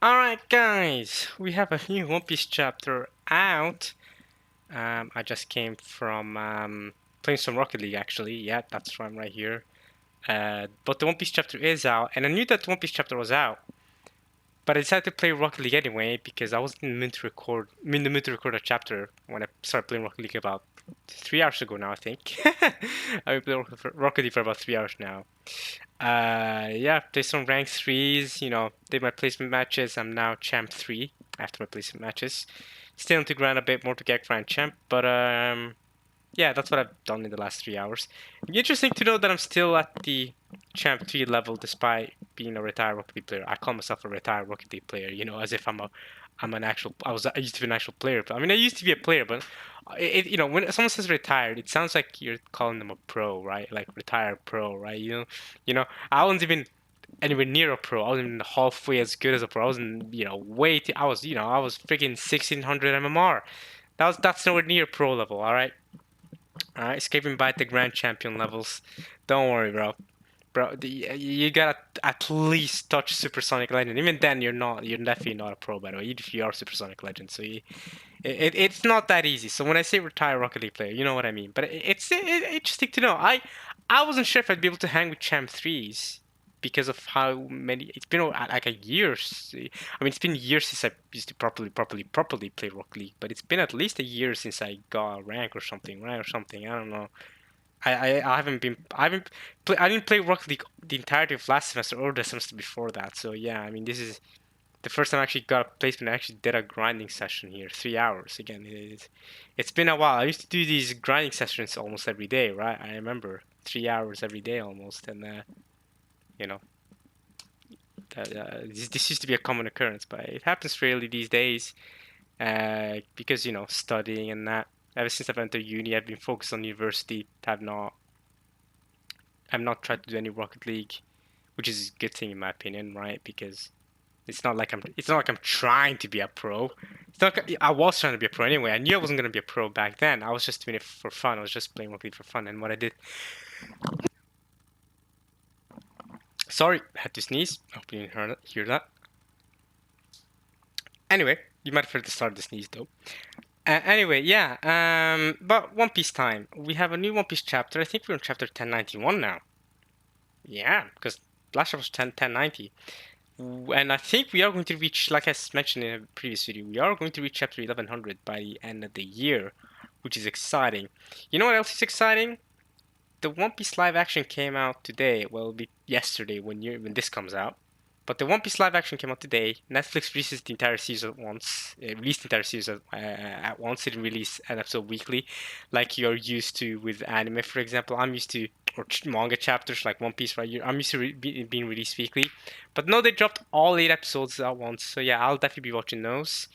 Alright guys, we have a new One Piece chapter out. I just came from playing some Rocket League actually. Yeah, that's why I'm right here. But the One Piece chapter is out, and I knew that the One Piece chapter was out. But I decided to play Rocket League anyway because I wasn't in the mood to record. I'm in the mood to record a chapter when I started playing Rocket League about 3 hours ago now, I think. I've been playing Rocket League for about 3 hours now. Yeah, played some rank threes. Did my placement matches. I'm now champ 3 after my placement matches. Still need to grind a bit more to get grand champ, but yeah, that's what I've done in the last 3 hours. Interesting to know that I'm still at the champ 3 level despite being a retired Rocket League player. I call myself a retired Rocket League player, as if I'm an actual. I used to be an actual player. But I mean, I used to be a player, but when someone says retired, it sounds like you're calling them a pro, right? Like retired pro, right? I wasn't even anywhere near a pro. I wasn't even halfway as good as a pro. I wasn't, way too, I was freaking 1600 MMR. That's nowhere near pro level, all right? All right, escaping by the grand champion levels. Don't worry, bro. Bro, you gotta at least touch Supersonic Legend. Even then, you're definitely not a pro, by the way, even if you are Supersonic Legend. So it's not that easy. So when I say retire Rocket League player, you know what I mean. But it's interesting to know. I wasn't sure if I'd be able to hang with Champ 3s because of how many. It's been like a year. I mean, it's been years since I used to properly play Rocket League. But it's been at least a year since I got a rank or something, right? Or something. I don't know. I haven't been. I didn't play Rocket League the entirety of last semester or the semester before that. So yeah, I mean, this is the first time I actually got a placement. I actually did a grinding session here, 3 hours. Again, it's been a while. I used to do these grinding sessions almost every day, right? I remember 3 hours every day almost, and you know, this used to be a common occurrence, but it happens rarely these days, because studying and that. Ever since I've entered uni, I've been focused on university. I've not tried to do any Rocket League, which is a good thing in my opinion, right? Because it's not like I'm trying to be a pro. I was trying to be a pro anyway. I knew I wasn't gonna be a pro back then. I was just doing it for fun. I was just playing Rocket League for fun. And what I did, sorry, I had to sneeze. I hope you didn't hear that. Anyway, you might have heard the start of the sneeze though. Anyway, yeah. But One Piece time. We have a new One Piece chapter. I think we're on chapter 1091 now. Yeah, because last chapter was 1090. And I think we are going to reach, like I mentioned in a previous video, we are going to reach chapter 1100 by the end of the year, which is exciting. You know what else is exciting? The One Piece live action came out today. Well, it'll be yesterday when this comes out. But the One Piece live action came out today. Netflix releases the entire season at once. It released the entire season at once. It didn't release an episode weekly, like you're used to with anime, for example. I'm used to, or manga chapters like One Piece, right? I'm used to being released weekly. But no, they dropped all 8 episodes at once. So yeah, I'll definitely be watching those.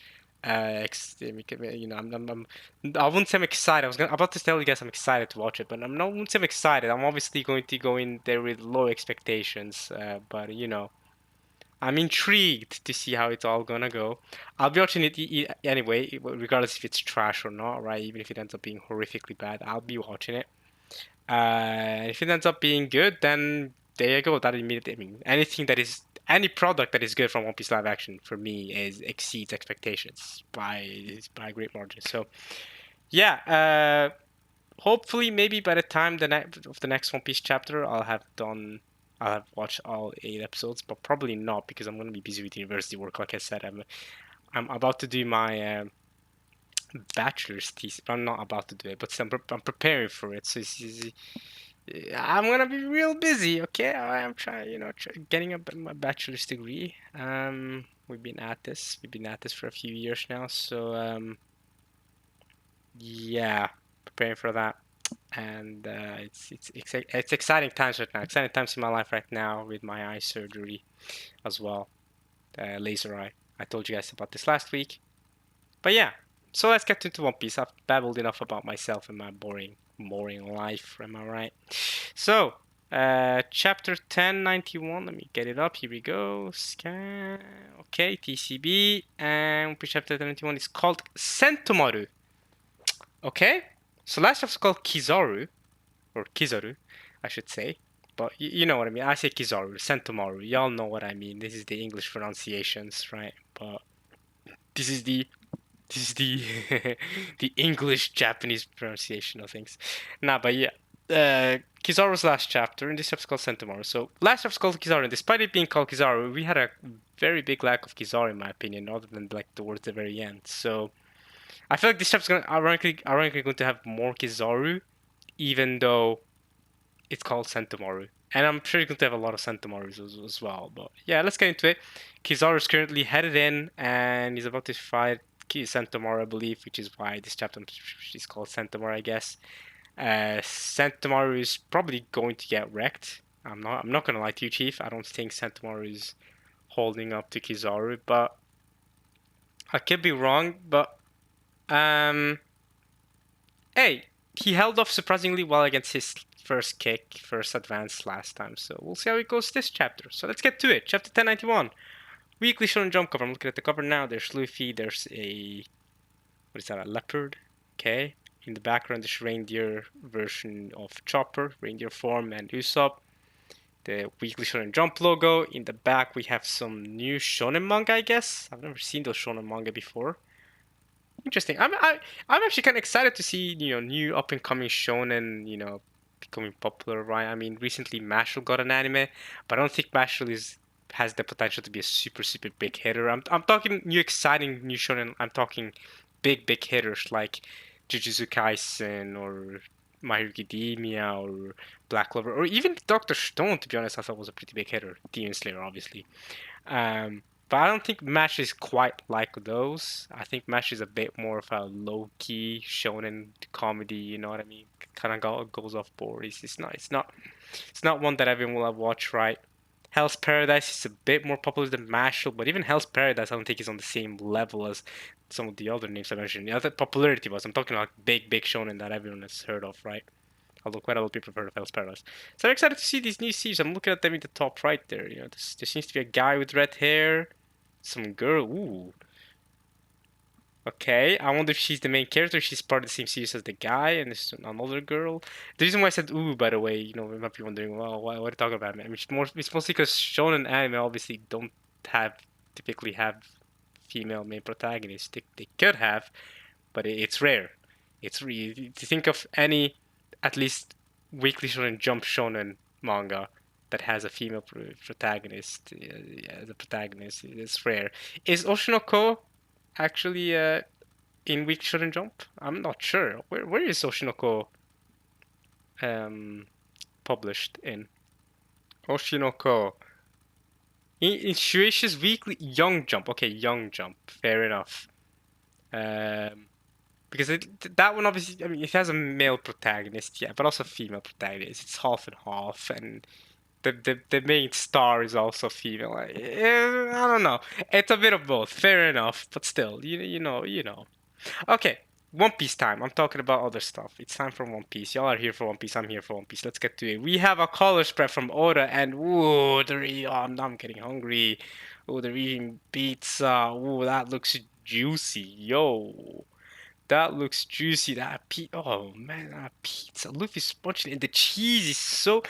I wouldn't say I'm excited. About to tell you guys I'm excited to watch it, but I wouldn't say I'm excited. I'm obviously going to go in there with low expectations, but I'm intrigued to see how it's all gonna go. I'll be watching it anyway, regardless if it's trash or not, right? Even if it ends up being horrifically bad, I'll be watching it. If it ends up being good, then there you go. That immediately, I mean, any product that is good from One Piece live action for me exceeds expectations by a great margin. So yeah, hopefully maybe by the time of the next One Piece chapter, I'll have watched all 8 episodes, but probably not because I'm gonna be busy with university work. Like I said, I'm about to do my bachelor's thesis. I'm not about to do it, but I'm preparing for it. So I'm gonna be real busy. Okay, I'm trying, getting my bachelor's degree. We've been at this. We've been at this for a few years now. So yeah, preparing for that. And it's exciting times right now. Exciting times in my life right now with my eye surgery as well, laser eye. I told you guys about this last week. But yeah, so let's get into One Piece. I've babbled enough about myself and my boring life. Am I right? So, chapter 1091. Let me get it up. Here we go. Scan. Okay, TCB. And chapter 1091 is called Sentomaru. Okay? So last chapter is called Kizaru, or Kizaru, I should say. But you know what I mean. I say Kizaru, Sentomaru. Y'all know what I mean. This is the English pronunciations, right? But this is the this is the the English Japanese pronunciation of things. Nah, but yeah. Kizaru's last chapter, and this chapter's called Sentomaru. So last chapter's called Kizaru, and despite it being called Kizaru, we had a very big lack of Kizaru in my opinion, other than like towards the very end. So I feel like this chapter's gonna ironically going to have more Kizaru, even though it's called Sentomaru. And I'm sure you're going to have a lot of Sentomarus as well. But yeah, let's get into it. Kizaru is currently headed in and he's about to fight Sentomaru, I believe, which is why this chapter is called Sentomaru, I guess. Sentomaru is probably going to get wrecked. I'm not gonna lie to you, Chief. I don't think Sentomaru is holding up to Kizaru, but I could be wrong. But um, hey, he held off surprisingly well against his first advance last time. So we'll see how it goes this chapter. So let's get to it. Chapter 1091. Weekly Shonen Jump cover. I'm looking at the cover now. There's Luffy. There's what is that? A leopard. Okay. In the background, there's reindeer version of Chopper, reindeer form, and Usopp. The Weekly Shonen Jump logo. In the back, we have some new shonen manga, I guess. I've never seen those shonen manga before. Interesting. I'm actually kind of excited to see new up and coming shonen becoming popular, right? I mean, recently Mashal got an anime, but I don't think Mashal has the potential to be a super big hitter. I'm talking new exciting new shonen. I'm talking big hitters like Jujutsu Kaisen or My Hero Academia or Black Clover or even Doctor Stone. To be honest, I thought was a pretty big hitter. Demon Slayer, obviously. But I don't think MASH is quite like those. I think MASH is a bit more of a low-key shonen comedy, you know what I mean? Kind of goes off board. It's not one that everyone will have watched, right? Hell's Paradise is a bit more popular than Mashal, but even Hell's Paradise I don't think is on the same level as some of the other names I mentioned. The other popularity was I'm talking about big shonen that everyone has heard of, right? Although quite a lot of people have heard of Hell's Paradise. So I'm excited to see these new series. I'm looking at them in the top right there. There seems to be a guy with red hair, some girl. Ooh. Okay, I wonder if she's the main character. She's part of the same series as the guy, and there's another girl. The reason why I said ooh, by the way, you might be wondering, well, what are you talking about, man? I mean, it's mostly because shonen anime obviously don't typically have female main protagonists. They could have, but it's rare. It's really to think of any, at least Weekly Shonen Jump shonen manga that has a female protagonist. Yeah, the protagonist is rare. Is Oshinoko actually in Weekly Shonen Jump? I'm not sure. Where is Oshinoko published in? Oshinoko. In Shueisha's Weekly Young Jump. Okay, Young Jump. Fair enough. Because that one obviously, I mean, it has a male protagonist, yeah, but also a female protagonist. It's half and half, and the main star is also female. I don't know. It's a bit of both. Fair enough, but still, you know. Okay, One Piece time. I'm talking about other stuff. It's time for One Piece. Y'all are here for One Piece. I'm here for One Piece. Let's get to it. We have a color spread from Oda, and ooh, I'm getting hungry. Ooh, they're eating pizza. Ooh, that looks juicy. Yo. That looks juicy. Oh man, that pizza. Luffy's munching it. And the cheese is so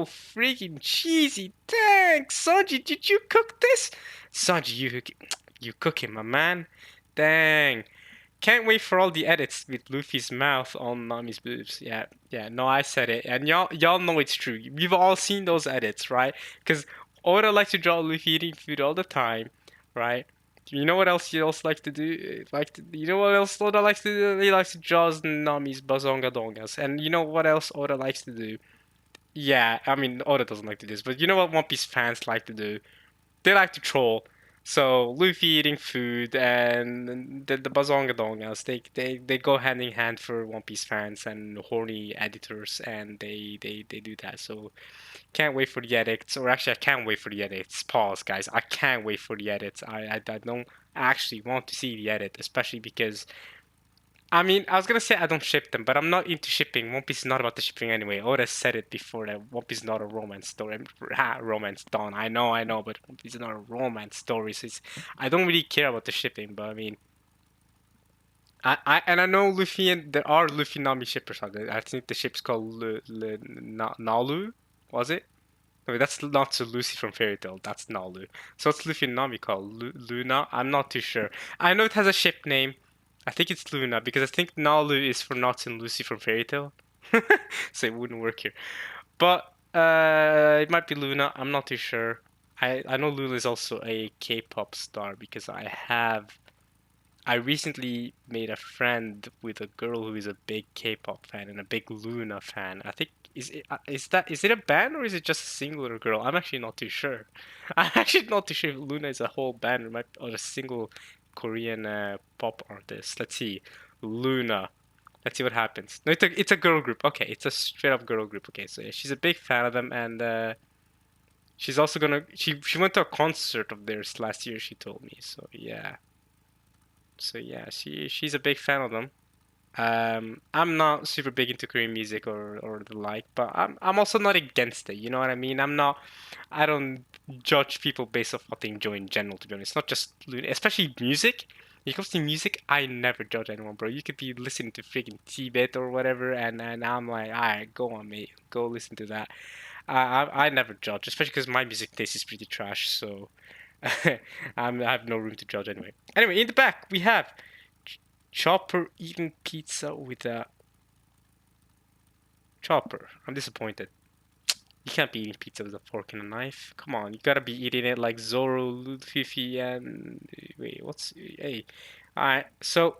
freaking cheesy. Dang, Sanji, did you cook this? Sanji, you cooking, my man. Dang. Can't wait for all the edits with Luffy's mouth on Nami's boobs. Yeah, no, I said it. And y'all know it's true. We've all seen those edits, right? Because Oda likes to draw Luffy eating food all the time, right? You know what else he also likes to do? You know what else Oda likes to do? He likes to draw Nami's bazonga dongas. And you know what else Oda likes to do? Yeah, I mean Oda doesn't like to do this, but you know what One Piece fans like to do? They like to troll. So Luffy eating food and the bazonga dongas, they go hand in hand for One Piece fans and horny editors, and they do that. So can't wait for the edits, or actually, I can't wait for the edits. Pause, guys. I can't wait for the edits. I don't actually want to see the edit, especially because I mean, I was gonna say I don't ship them, but I'm not into shipping. One Piece is not about the shipping anyway. Oda said it before that One Piece is not a romance story. Romance done. I know, but One Piece is not a romance story. So I don't really care about the shipping, but I mean, I know Luffy and there are Luffy Nami shippers out there. I think the ship's called Nalu, was it? No, that's not so Lucy from Fairy Tail. That's Nalu. So what's Luffy and Nami called? Luna? I'm not too sure. I know it has a ship name. I think it's Luna because I think Nalu is for Nuts and Lucy from Fairy Tail. So it wouldn't work here. But it might be Luna. I'm not too sure. I know Luna is also a K-pop star because I recently made a friend with a girl who is a big K-pop fan and a big Luna fan. I think is it a band or is it just a singular girl? I'm actually not too sure. I'm actually not too sure if Luna is a whole band or a single Korean pop artist. Let's see, Luna. Let's see what happens. No, it's a girl group. Okay, it's a straight up girl group. Okay, so yeah, she's a big fan of them, and she's also gonna she went to a concert of theirs last year. She told me. So yeah, she's a big fan of them. I'm not super big into Korean music or the like, but I'm also not against it. You know what I mean? I don't judge people based off what they enjoy in general. To be honest, not just especially music. When it comes to music, I never judge anyone, bro. You could be listening to freaking Tibet or whatever, and I'm like, all right, go on, mate, go listen to that. I never judge, especially because my music taste is pretty trash. So I have no room to judge anyway. Anyway, in the back we have Chopper eating pizza with a chopper. I'm disappointed. You can't be eating pizza with a fork and a knife. Come on, you gotta be eating it like Zoro, Luffy, and wait, what's hey? Alright, so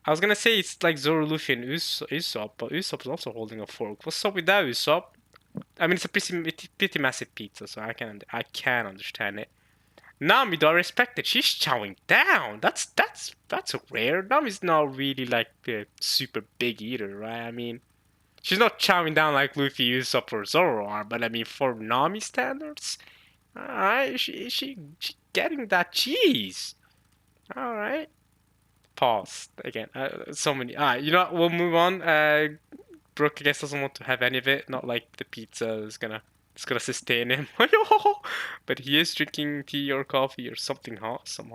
I was gonna say it's like Zoro, Luffy, and Usopp, but Usopp is also holding a fork. What's up with that, Usopp? I mean, it's a pretty massive pizza, so I can understand it. Nami, do I respect it? She's chowing down. That's rare. Nami's not really like a super big eater, right? I mean, she's not chowing down like Luffy, Usopp, or Zoro are, but I mean, for Nami standards, alright, she getting that cheese. Alright. Pause again. So many. Alright, you know what? We'll move on. Brooke, I guess, doesn't want to have any of it. Not like the pizza is gonna it's gonna sustain him. But he is drinking tea or coffee or something hot, some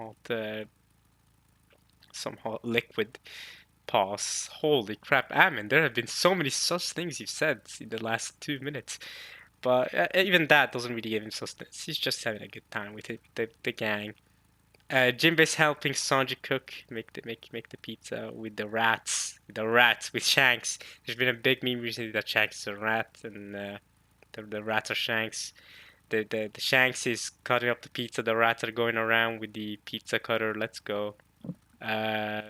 hot liquid. Pause. Holy crap, Amin, there have been so many such things you've said in the last 2 minutes. But even that doesn't really give him sustenance. He's just having a good time with the gang. Jinbei's helping Sanji cook, make the pizza with the rats, with Shanks. There's been a big meme recently that Shanks is a rat, and the rats are Shanks. The Shanks is cutting up the pizza. The rats are going around with the pizza cutter. Let's go. Uh,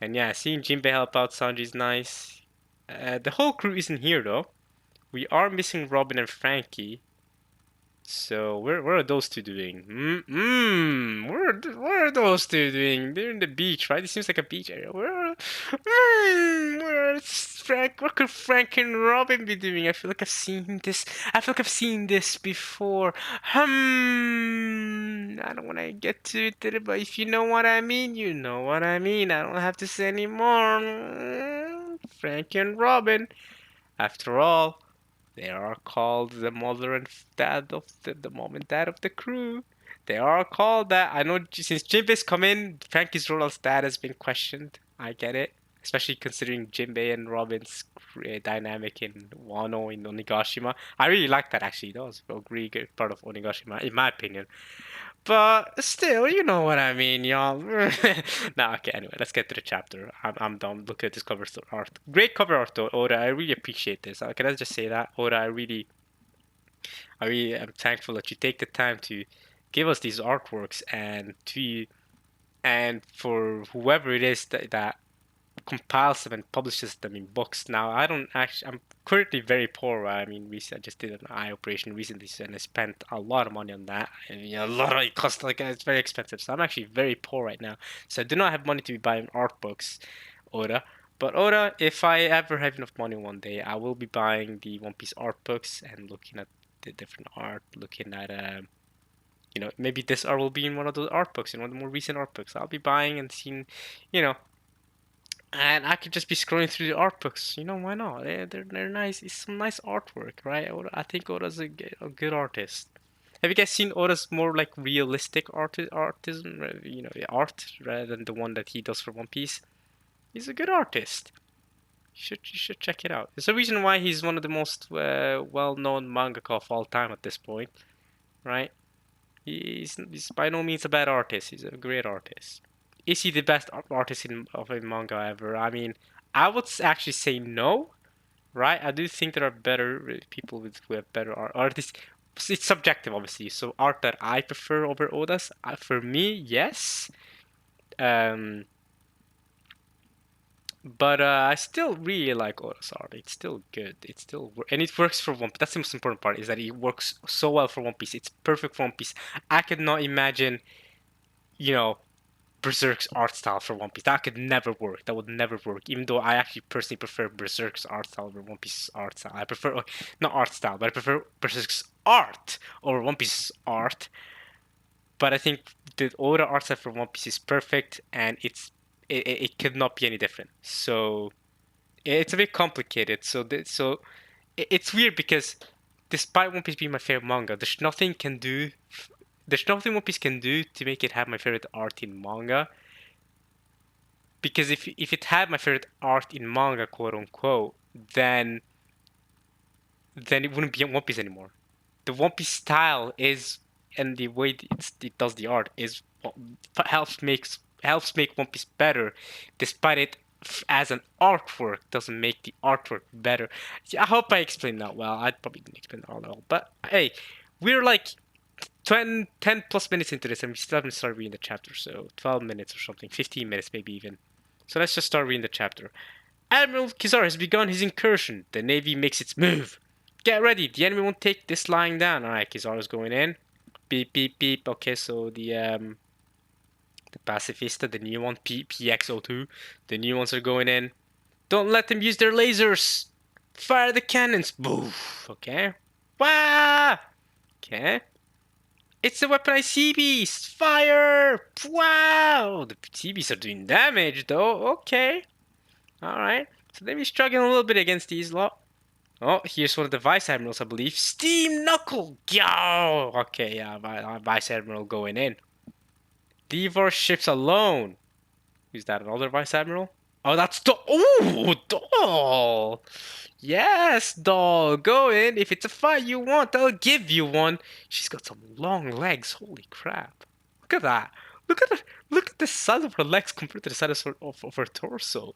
and yeah, seeing Jinbei help out Sanji is nice. The whole crew isn't here though. We are missing Robin and Frankie. So where are those two doing? Where are those two doing? They're in the beach, right? It seems like a beach area. Where's Frank? What could Frank and Robin be doing? I feel like I've seen this. I feel like I've seen this before. I don't want to get to it, but if you know what I mean, you know what I mean. I don't have to say anymore. Frank and Robin. After all. They are called the mother and dad of the mom and dad of the crew. They are called that. I know since Jinbei's come in, Frankie's role as dad has been questioned. I get it. Especially considering Jinbei and Robin's dynamic in Wano in Onigashima. I really like that actually. That was a really good part of Onigashima, in my opinion. But still, you know what I mean, y'all. Nah, okay, anyway, let's get to the chapter. I'm done. Look at this cover art. Great cover art, though, Oda. I really appreciate this. Can I just say that? Oda, I really am thankful that you take the time to give us these artworks and for whoever it is that compiles them and publishes them in books. Now, I'm currently very poor. I mean, I just did an eye operation recently, and I spent a lot of money on that. And it costs like it's very expensive. So I'm actually very poor right now. So I do not have money to be buying art books, Oda. But Oda, if I ever have enough money one day, I will be buying the One Piece art books and looking at the different art, looking at maybe this art will be in one of those art books, in one of the more recent art books. I'll be buying and seeing, you know, and I could just be scrolling through the art books. Why not? They're nice. It's some nice artwork, right? I think Oda's a good artist. Have you guys seen Oda's more like realistic artism? Art rather than the one that he does for One Piece? He's a good artist. You should check it out. There's a reason why he's one of the most well-known mangaka of all time at this point, right? He's by no means a bad artist. He's a great artist. Is he the best artist of a manga ever? I mean, I would actually say no, right? I do think there are better people who have better art. Artists. It's subjective, obviously. So art that I prefer over Oda's, for me, yes. Um, but I still really like Oda's art. It's still good. It's still and it works for One Piece. That's the most important part. Is that it works so well for One Piece. It's perfect for One Piece. I could not imagine, you know, Berserk's art style for One Piece. That could never work. That would never work. Even though I actually personally prefer Berserk's art style over One Piece's art style. I prefer not art style, but I prefer Berserk's art over One Piece's art. But I think the Oda art style for One Piece is perfect, and it could not be any different. So it's a bit complicated. So it's weird because despite One Piece being my favorite manga, there's nothing One Piece can do to make it have my favorite art in manga. Because if it had my favorite art in manga, quote unquote, then it wouldn't be One Piece anymore. The One Piece style is, and the way it does the art is what helps make One Piece better, despite it as an artwork doesn't make the artwork better. I hope I explained that well. I probably didn't explain that all at all, but hey, we're like 10 plus minutes into this and we still haven't started reading the chapter, so 12 minutes or something, 15 minutes maybe even. So let's just start reading the chapter. Admiral Kizaru has begun his incursion. The Navy makes its move. Get ready, the enemy won't take this lying down. Alright, Kizaru's going in. Beep, beep, beep. Okay, so the Pacifista, the new one, PX02, the new ones are going in. Don't let them use their lasers! Fire the cannons! Boof! Okay. Wah! Okay. It's the weaponized sea beast! Fire! Wow! The sea beasts are doing damage though. Okay. Alright. So they be struggling a little bit against these lot. Oh, here's one of the Vice Admirals, I believe. Steam Knuckle! Yo! Okay, yeah, Vice Admiral going in. Leave our ships alone. Is that another Vice Admiral? Oh, that's the. Ooh, doll! Yes, doll, go in. If it's a fight you want, I'll give you one. She's got some long legs. Holy crap! Look at that. Look at the size of her legs compared to the size of her torso.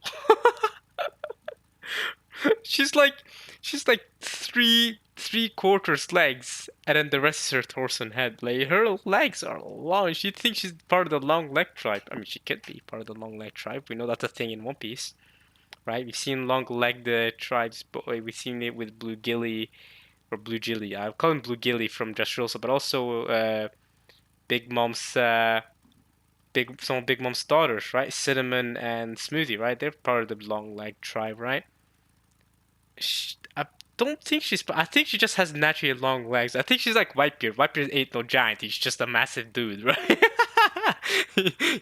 she's like she's like three quarters legs, and then the rest is her torso and head. Like her legs are long. She thinks she's part of the long leg tribe. I mean, she could be part of the long leg tribe. We know that's a thing in One Piece, right? We've seen long legged tribes, but we've seen it with Blue Gilly or Blue Gilly. I call him Blue Gilly from Dressrosa, but also Big Mom's some of Big Mom's daughters, right? Cinnamon and Smoothie, right? They're part of the long leg tribe, right? I don't think I think she just has naturally long legs. I think she's like Whitebeard. Whitebeard ain't no giant. He's just a massive dude, right?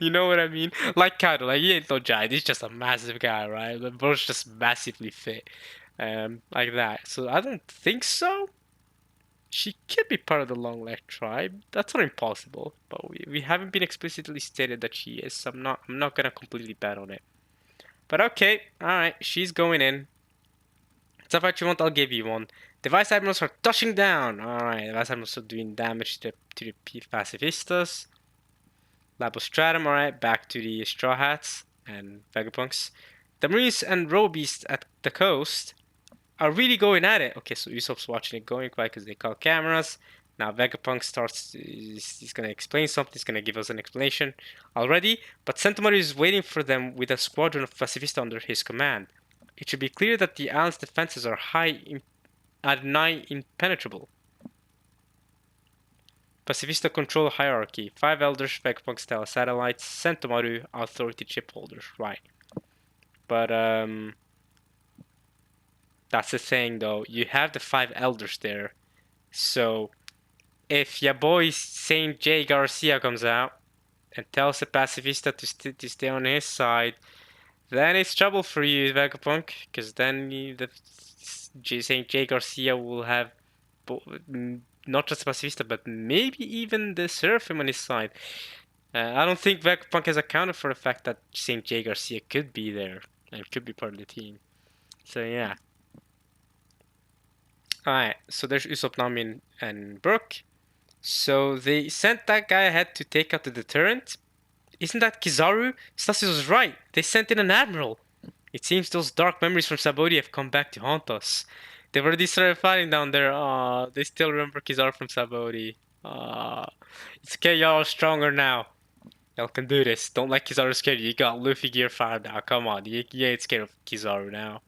You know what I mean? Like Kaido, like he ain't no giant. He's just a massive guy, right? The both just massively fit, like that. So I don't think so. She could be part of the long leg tribe. That's not impossible, but we haven't been explicitly stated that she is. So I'm not gonna completely bet on it. But okay, all right, she's going in. It's a fight you want, I'll give you one. The Vice Admirals are touching down. Alright, the Vice Admirals are doing damage to the Pacifistas. Labostratum, alright, back to the Straw Hats and Vegapunks. The Marines and Robeasts at the coast are really going at it. Okay, so Usopp's watching it going quiet because they call cameras. Now Vegapunk he's going to explain something, he's going to give us an explanation already. But Sentomaru is waiting for them with a squadron of Pacifista under his command. It should be clear that the island's defenses are nigh impenetrable. Pacifista control hierarchy. 5 elders, Vegapunk style satellites, Sentomaru, authority chip holders. Right. But, that's the thing though. You have the 5 elders there. So, if your boy Saint J. Garcia comes out and tells the Pacifista to stay on his side, then it's trouble for you, Vegapunk, because then Saint J. Garcia will have not just Pacifista, but maybe even the Seraphim on his side. I don't think Vegapunk has accounted for the fact that St. J. Garcia could be there and could be part of the team. So yeah. Alright, so there's Usopp, Nami, and Brook. So they sent that guy ahead to take out the deterrent. Isn't that Kizaru? Stassi was right. They sent in an admiral. It seems those dark memories from Sabaody have come back to haunt us. They've already started fighting down there. They still remember Kizaru from Sabaody. It's okay, y'all are stronger now. Y'all can do this. Don't let Kizaru scare you. You got Luffy gear 5 now. Come on, you ain't scared of Kizaru now.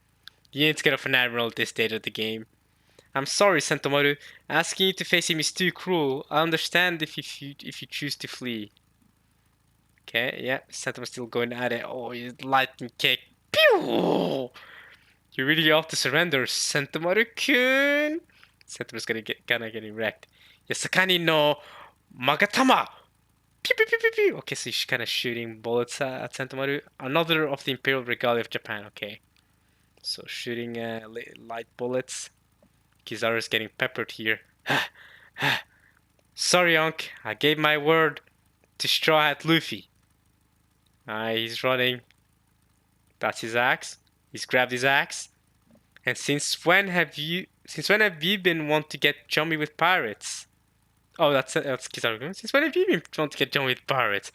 You ain't scared of an admiral at this stage of the game. I'm sorry, Sentomaru. Asking you to face him is too cruel. I understand if you choose to flee. Okay, yeah, Sentomaru's still going at it. Oh, his lightning kick. Pew! You really ought to surrender, Sentomaru-kun. Sentomaru's gonna get wrecked. Yasakani no Magatama. Pew, pew, pew, pew, pew. Okay, so she's kind of shooting bullets at Sentomaru. Another of the Imperial Regalia of Japan. Okay, so shooting light bullets. Kizaru's getting peppered here. Sorry, Unc. I gave my word to Straw Hat Luffy. He's running. That's his axe. He's grabbed his axe. And since when have you been want to get chummy with pirates? Oh, that's Kizaru. Since when have you been want to get chummy with pirates?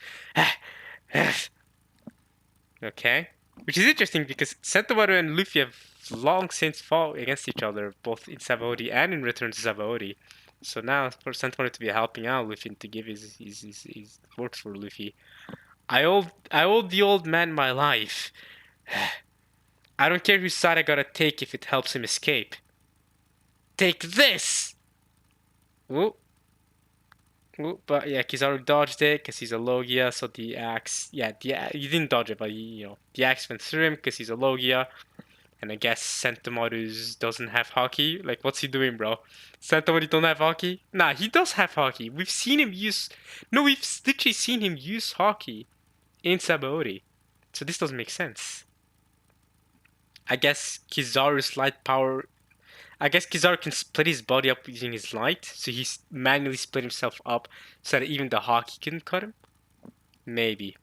Okay. Which is interesting because Sentomaru and Luffy have long since fought against each other, both in Sabaody and in Return to Sabaody. So now for Sentomaru to be helping out Luffy and to give his word for Luffy. I owe the old man my life. I don't care whose side I gotta take if it helps him escape. Take this! Whoop. Whoop. But yeah, Kizaru dodged it because he's a Logia, so the axe... Yeah, he didn't dodge it, but the axe went through him because he's a Logia. And I guess Sentomaru's doesn't have hockey. Like, what's he doing, bro? Sentomaru don't have hockey? Nah, he does have hockey. We've seen him use... No, we've literally seen him use hockey in Sabaody. So this doesn't make sense. I guess Kizaru's light power... I guess Kizaru can split his body up using his light. So he's manually split himself up so that even the hockey can cut him? Maybe.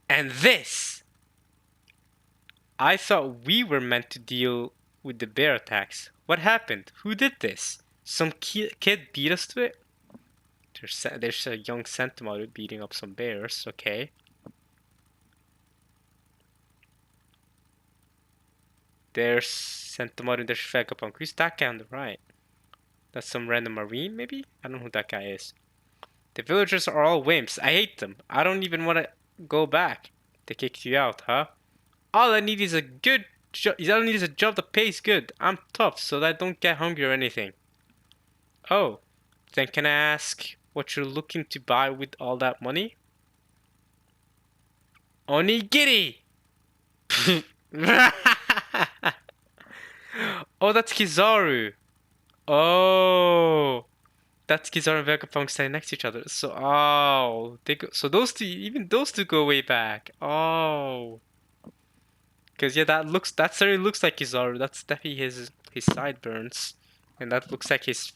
And this... I thought we were meant to deal with the bear attacks. What happened? Who did this? Some kid beat us to it? There's a young Sentomaru beating up some bears. Okay. There's Sentomaru, there's Vegapunk. Who's that guy on the right? That's some random marine, maybe? I don't know who that guy is. The villagers are all wimps. I hate them. I don't even want to go back. They kicked you out, huh? All I need is a good job. All I need is a job that pays good. I'm tough, so that I don't get hungry or anything. Oh, then can I ask what you're looking to buy with all that money? Onigiri! Oh, that's Kizaru. Oh, that's Kizaru and Vegapunk standing next to each other. So, so those two, even those two go way back. Oh. Because yeah, that certainly looks like Kizaru. That's definitely his sideburns, and that looks like his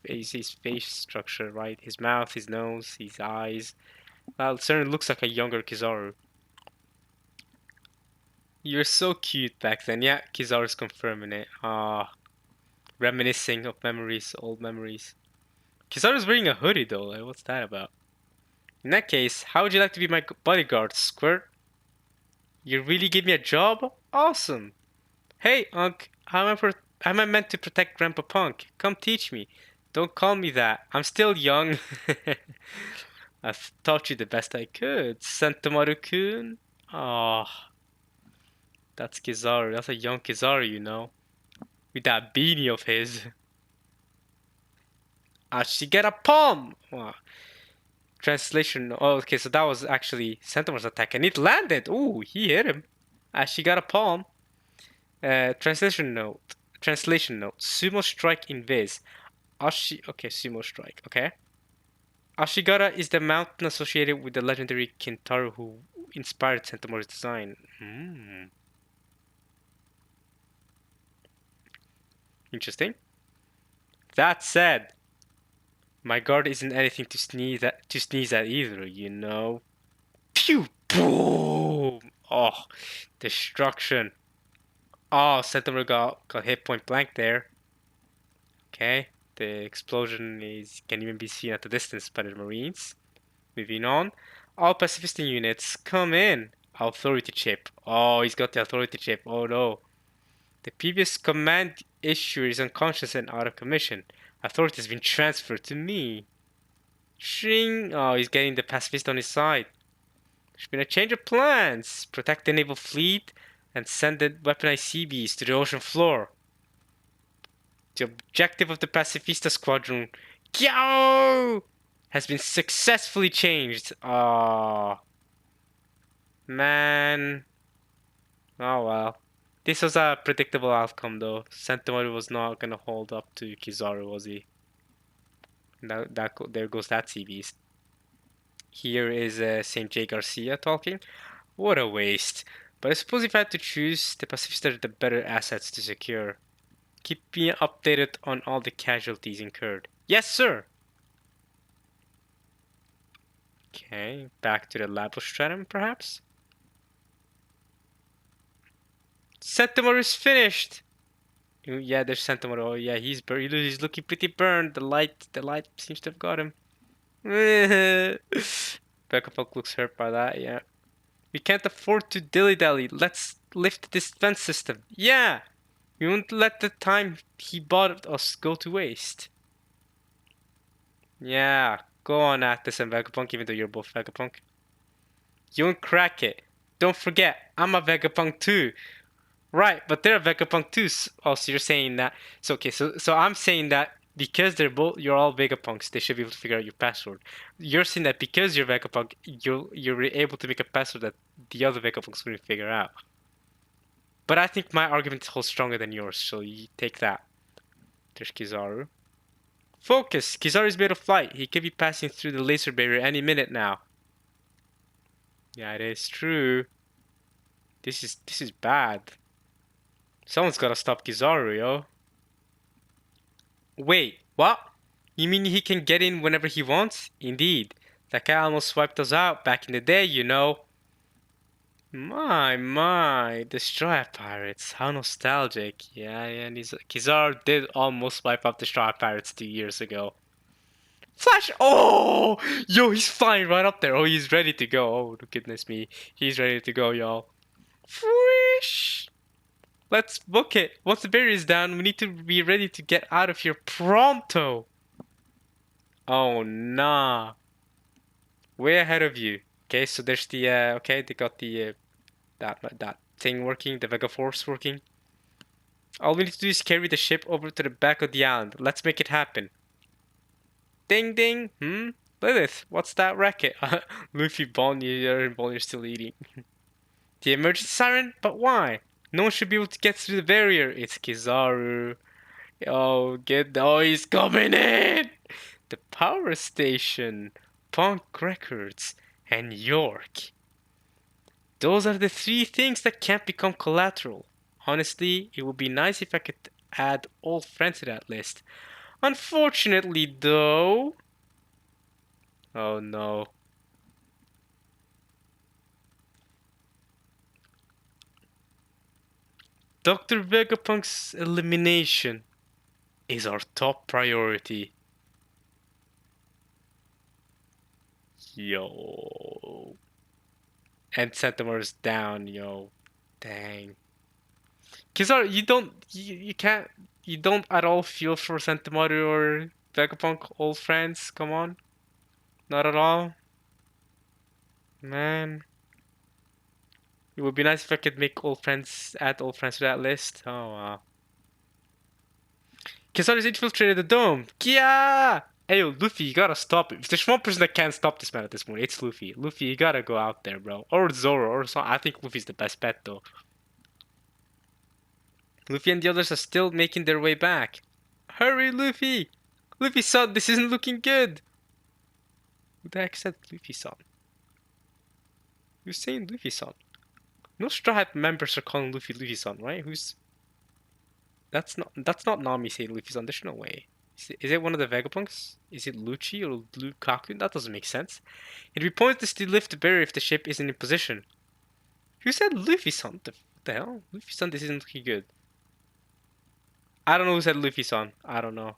his face structure, right? His mouth, his nose, his eyes. That certainly looks like a younger Kizaru. You're so cute back then. Yeah, Kizaru's confirming it. Reminiscing of memories, old memories. Kizaru's wearing a hoodie though. Like, what's that about? In that case, how would you like to be my bodyguard, Squirt? You really give me a job? Awesome. Hey, Unc, how am I meant to protect Grandpa Punk? Come teach me. Don't call me that. I'm still young. I've taught you the best I could. Sentomaru-kun? Oh, that's Kizaru. That's a young Kizaru, you know. With that beanie of his. Ashigera palm! Wow. Translation. Oh, okay, so that was actually Sentomaru's attack. And it landed! Ooh, he hit him. Ashigara palm. Translation note. Sumo strike in Viz. Okay, sumo strike. Okay. Ashigara is the mountain associated with the legendary Kintaro who inspired Sentomaru's design. Interesting. That said, My guard isn't anything to sneeze at either, you know. Pew! Boom! Oh, destruction. Oh, Sentinel got hit point blank there. Okay, the explosion can even be seen at the distance by the Marines. Moving on. All pacifisting units, come in. Authority chip. Oh, he's got the authority chip. Oh no. The previous command issuer is unconscious and out of commission. Authority has been transferred to me. Shing! Oh, he's getting the pacifist on his side. There's been a change of plans. Protect the naval fleet and send the weaponized Seabees to the ocean floor. The objective of the Pacifista Squadron, Kizaru, has been successfully changed. Ah, man. Oh well. This was a predictable outcome, though. Sentinel was not gonna hold up to Kizaru, was he? There goes that sea beast. Here is Saint J. Garcia talking. What a waste. But I suppose if I had to choose, the Pacifista are the better assets to secure. Keep me updated on all the casualties incurred. Yes, sir! Okay, back to the Labostratum, perhaps? Sentinel is finished! Yeah, there's Sentinel. Oh, yeah, he's looking pretty burned. The light seems to have got him. Beckerfolk looks hurt by that, yeah. We can't afford to dilly-dally. Let's lift the defense system. Yeah! We won't let the time he bought us go to waste. Yeah, go on at this and Vegapunk, even though you're both Vegapunk. You won't crack it. Don't forget, I'm a Vegapunk too. Right, but they're a Vegapunk too. Oh, so you're saying that. So okay, so I'm saying that because you're all Vegapunks, they should be able to figure out your password. You're saying that because you're Vegapunk, you're able to make a password that the other Vegapunks couldn't figure out. But I think my argument holds stronger than yours, so you take that. There's Kizaru. Focus! Kizaru is made of light. He could be passing through the laser barrier any minute now. Yeah, it is true. This is bad. Someone's gotta stop Kizaru, yo. Wait, what? You mean he can get in whenever he wants? Indeed. That guy almost wiped us out back in the day, you know. My, Destroyer Pirates. How nostalgic. Yeah, and Kizaru did almost wipe out Destroyer Pirates 2 years ago. Flash! Oh! Yo, he's flying right up there. Oh, he's ready to go. Oh, goodness me. He's ready to go, y'all. Whoosh! Let's book it. Once the barrier is down, we need to be ready to get out of here pronto. Oh, nah. Way ahead of you. Okay, so there's the, okay, they got the, that thing working, the Vega Force working. All we need to do is carry the ship over to the back of the island. Let's make it happen. Ding ding. Lilith, what's that racket? Luffy, Bonnie's still eating. The emergency siren? But why? No one should be able to get through the barrier. It's Kizaru. Oh, he's coming in! The power station, Punk Records, and York. Those are the three things that can't become collateral. Honestly, it would be nice if I could add old friends to that list. Unfortunately, though... Oh no. Dr. Vegapunk's elimination is our top priority. Yo. And Centimeter's down, yo. Dang. Kizaru, you don't at all feel for Centimeter or Vegapunk, old friends? Come on. Not at all? Man. It would be nice if I could add old friends to that list. Oh, wow. Kizaru's infiltrated the dome. Kia! Hey, yo, Luffy, you gotta stop it. If there's one person that can't stop this man at this point, it's Luffy. Luffy, you gotta go out there, bro. Or Zoro, or so. I think Luffy's the best bet, though. Luffy and the others are still making their way back. Hurry, Luffy! Luffy-san, this isn't looking good! Who the heck said Luffy-san? Who's saying Luffy-san? No Straw Hat members are calling Luffy Luffy-san, right? That's not Nami saying Luffy-san. There's no way. Is it one of the Vegapunks? Is it Lucci or Lukaku? That doesn't make sense. It'd be pointless to lift the barrier if the ship isn't in position. Who said Luffy-san? What the hell? Luffy-san, this isn't looking good. I don't know who said Luffy-san. I don't know.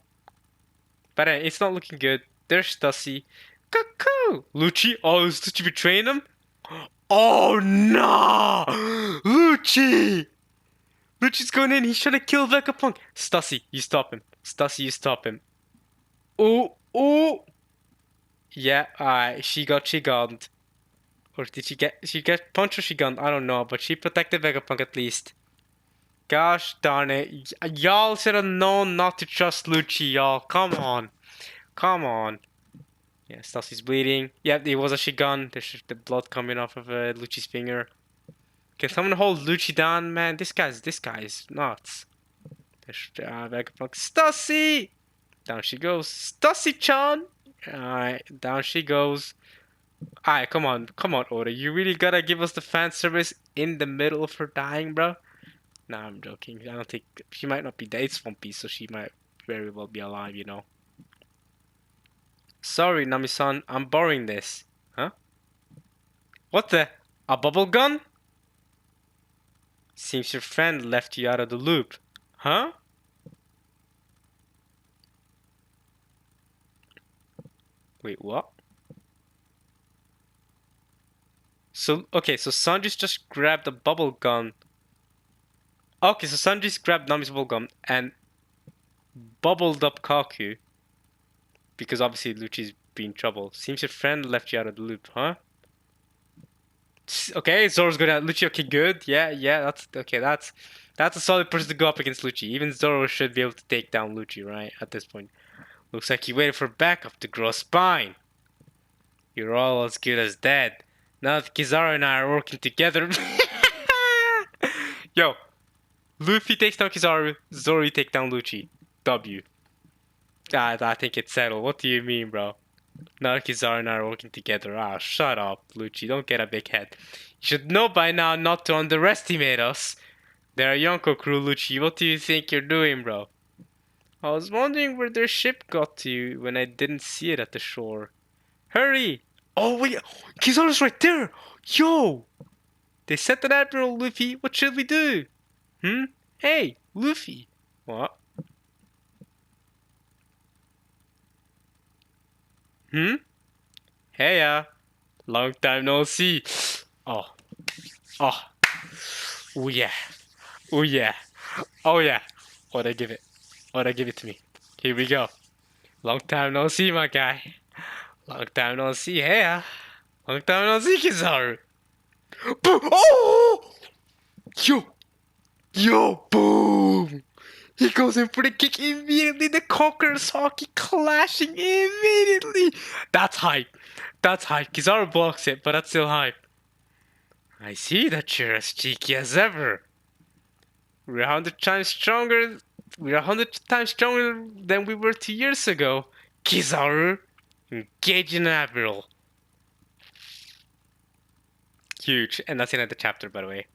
But it's not looking good. There's Stussy. Cuckoo! Lucci? Oh, is Lucci betraying him? Oh, no! Lucci! Lucci's going in. He's trying to kill Vegapunk. Stussy, you stop him. Stussy, you stop him. Oh, oh! Yeah, she got gunned. Or did she get punched or she gunned? I don't know, but she protected Vegapunk at least. Gosh darn it. Y'all should have known not to trust Lucci, y'all. Come on. Come on. Yeah, Stassy's bleeding. Yep, it was a Shigun. There's the blood coming off of Lucci's finger. Can someone hold Lucci down, man? This guy's nuts. There's Vegapunk. Stussy! Down she goes. Stussy-chan! Alright, down she goes. Alright, come on, Oda. You really gotta give us the fan service in the middle of her dying, bro? Nah, I'm joking. I don't think she might not be dead. It's One Piece, so she might very well be alive, you know. Sorry, Nami-san, I'm borrowing this. Huh? What the? A bubble gun? Seems your friend left you out of the loop. Huh? Wait, what? So, okay, so Sanji's just grabbed a bubble gun. Okay, so Sanji's grabbed Nami's bubble gun and bubbled up Kaku. Because obviously Lucci's been in trouble. Seems your friend left you out of the loop, huh? Okay, Zoro's good at Lucci. Okay, good. Yeah, that's okay. That's a solid person to go up against Lucci. Even Zoro should be able to take down Lucci, right? At this point, looks like he waited for backup to grow a spine. You're all as good as dead. Now that Kizaru and I are working together. Yo, Luffy takes down Kizaru. Zoro take down Lucci. W. I think it's settled. What do you mean, bro? Now Kizaru and I are working together. Ah, shut up, Lucci. Don't get a big head. You should know by now not to underestimate us. They're a Yonko crew, Lucci. What do you think you're doing, bro? I was wondering where their ship got to when I didn't see it at the shore. Hurry! Oh, wait. Kizaru's right there. Yo! They sent an admiral, Luffy. What should we do? Hey, Luffy. What? Hey, long time no see. Oh. Oh. Oh, yeah. Oh, yeah. Oh, yeah. Oda, give it. Oda, give it to me. Here we go. Long time no see, my guy. Long time no see. Hey, long time no see, Kizaru. Boom! Oh! Yo! Yo! Boom! He goes in for the kick immediately. The Conqueror's Hockey clashing immediately. That's hype. That's hype. Kizaru blocks it, but that's still hype. I see that you're as cheeky as ever. We're 100 times stronger. We're 100 times stronger than we were 2 years ago. Kizaru, engage in an admiral. Huge. And that's the end of the chapter, by the way.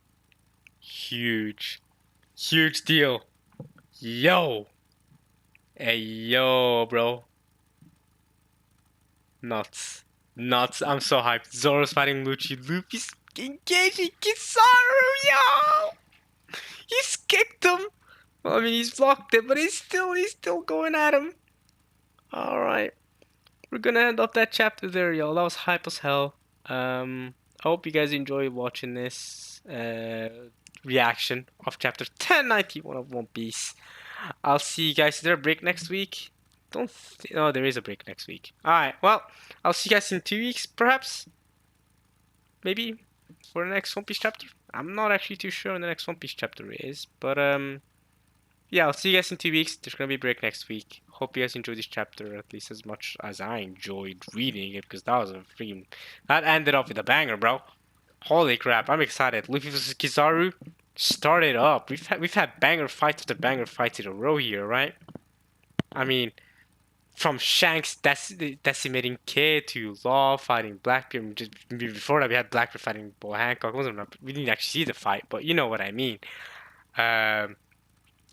Huge. Huge deal. Yo. Hey, yo, bro. Nuts. Nuts. I'm so hyped. Zoro's fighting Lucci. Luffy's engaging Kizaru, yo! He's kicked him. Well, I mean, he's blocked it, but he's still going at him. Alright. We're gonna end up that chapter there, y'all. That was hype as hell. I hope you guys enjoyed watching this reaction of chapter 1091 of One Piece. I'll see you guys. Is there a break next week? No, there is a break next week. Alright, well, I'll see you guys in 2 weeks, perhaps. Maybe for the next One Piece chapter. I'm not actually too sure when the next One Piece chapter is, but yeah, I'll see you guys in 2 weeks. There's gonna be a break next week. Hope you guys enjoyed this chapter at least as much as I enjoyed reading it, because that was a freaking... That ended up with a banger, bro. Holy crap, I'm excited. Luffy vs. Kizaru started up. We've had banger fights after banger fights in a row here, right? I mean, from Shanks decimating Kid to Law fighting Blackbeard. Just before that, we had Blackbeard fighting Bull Hancock. We didn't actually see the fight, but you know what I mean.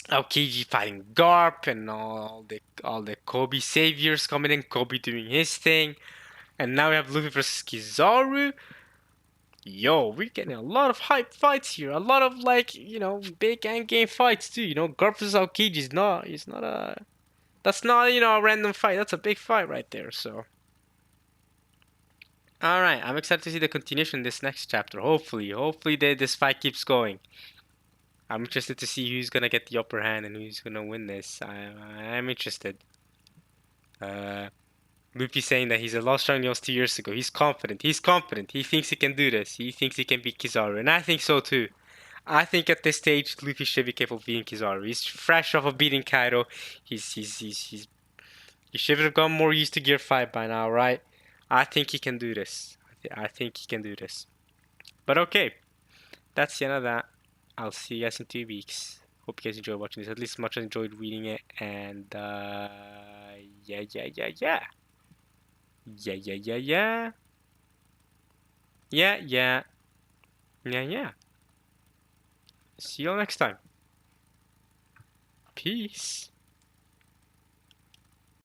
Aokiji fighting Garp and all the Kobe saviors coming in, Kobe doing his thing, and now we have Luffy versus Kizaru. Yo, we're getting a lot of hype fights here. A lot of like, big end game fights too. Garp versus Aokiji is not a that's not, a random fight. That's a big fight right there. So, all right, I'm excited to see the continuation in this next chapter. Hopefully this fight keeps going. I'm interested to see who's gonna get the upper hand and who's gonna win this. I'm interested. Uh, Luffy saying that he's a lost strong 2 years ago. He's confident. He's confident. He thinks he can do this. He thinks he can beat Kizaru, and I think so too. I think at this stage, Luffy should be capable of beating Kizaru. He's fresh off of beating Kaido. He should have gotten more used to Gear 5 by now, right? I think he can do this. I think he can do this. But okay, that's the end of that. I'll see you guys in 2 weeks. Hope you guys enjoyed watching this, at least as much as I enjoyed reading it. And yeah. Yeah. See you all next time. Peace.